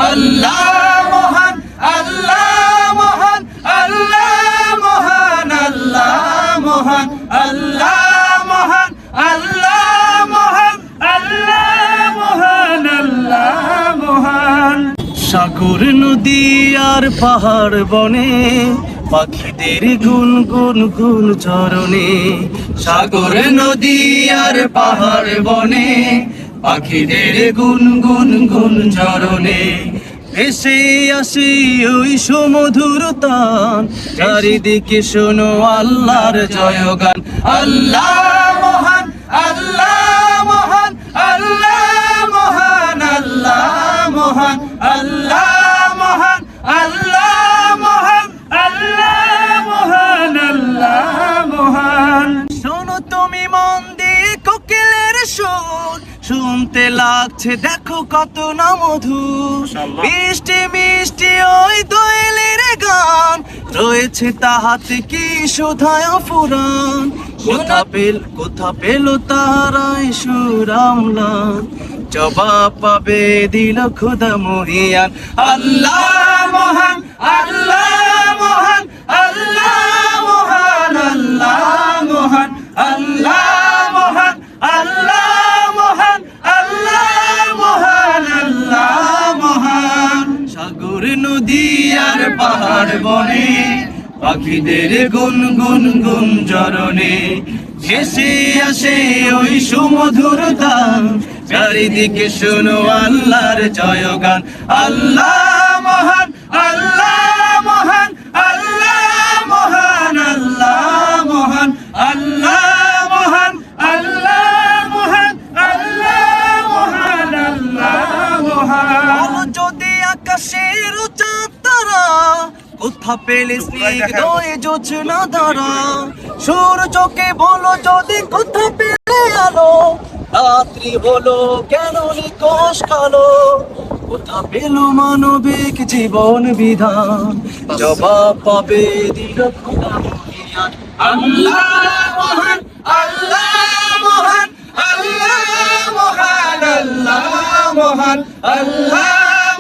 আল্লাহ মহান, আল্লাহ মহান, আল্লাহ মহান, আল্লাহ মহান, আল্লাহ মহান, আল্লাহ মহান, আল্লাহ মহান, আল্লাহ মহান। সাগর নদী আর পাহাড় বনে পাখিদের গুন গুন গুন চরণে, সাগর নদী আর পাহাড় বনে পাখিদের গুন গুন গুন চরণে, এসে আসি ওই সুমধুর তান, চারিদিকে শোনো আল্লাহর জয়গান। আল্লাহ মহান, আল্লাহ মহান, আল্লাহ মহান, আল্লাহ মহান, আল্লাহ মহান, আল্লাহ মহান, আল্লাহ মহান, আল্লাহ মহান। শোনো তুমি মন দিয়ে কোকিলের সুর, শুনতে লাগছে দেখো কত না মধুর, মিষ্টি মিষ্টি ওই দোয়েলের গান, রয়েছে তাহাতে কি শোধায় ফুরান। কোথা পেল তারাই সুর আমলান, জবাব পাবে দিল খোদা মহিয়ান। আল্লাহ মহান, আল্লাহ মহান, আল্লাহ মহান, আল্লাহ মহান, আল্লাহ মহান, আল্লাহ মহান, আল্লাহ মহান, আল্লাহ মহান। সাগর নদী আর পাহাড় বনে পাখিদের গুন গুন গুন চরণে, ভেসে আসে ওই সুমধুর গান, চারিদিকে শোনো আল্লাহর জয়গান। আল্লাহ মহান, আল্লাহ মহান, আল্লাহ মহান, আল্লাহ মহান, আল্লাহ মহান, আল্লাহ মহান, আল্লাহ মহান, আল্লাহ মহান। যদি আকাশের চাঁদ তারা, কোথা পেলে স্নিগ্ধ জোছনা ধারা, সূর্যকে বলো যদি কোথা পেলে আলো, রাত্রি হলো কেন নিকশ কালো, কোথা পেল মানবিক জীবন বিধান, জবাব পাবে দিল খোদা মহিয়ান। আল্লাহ মহান, আল্লাহ মহান, আল্লাহ মহান, আল্লাহ মহান, আল্লাহ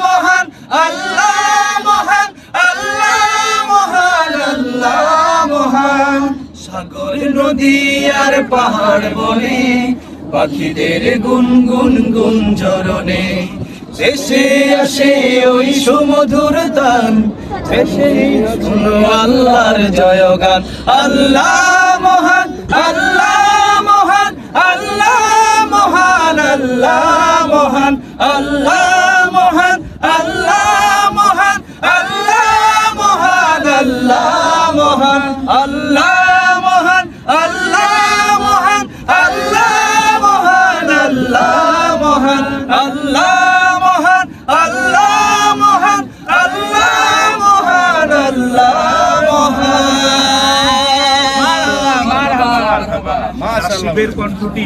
মহান, আল্লাহ মহান, আল্লাহ মহান, আল্লাহ মহান। সাগর নদী আর পাহাড় বনে পাখিদের গুন গুন গুন চরণে, এসে আসে ওই সুমধুর তান, এসে শোনো আল্লাহর জয়গান। আল্লাহ মহান, আল্লাহ মহান, আল্লাহ মহান, আল্লাহ মহান, আল্লাহ মহান, আল্লাহ মহান, আল্লাহ মহান, আল্লাহ মহান, আল্লাহ মহান, আল্লাহ মহান, আল্লাহ মহান, আল্লাহ মহান, আল্লাহ মহান, আল্লাহ মহান, আল্লাহ মহান, আল্লাহ মহান। মাশাআল্লাহ, কণ্ঠটি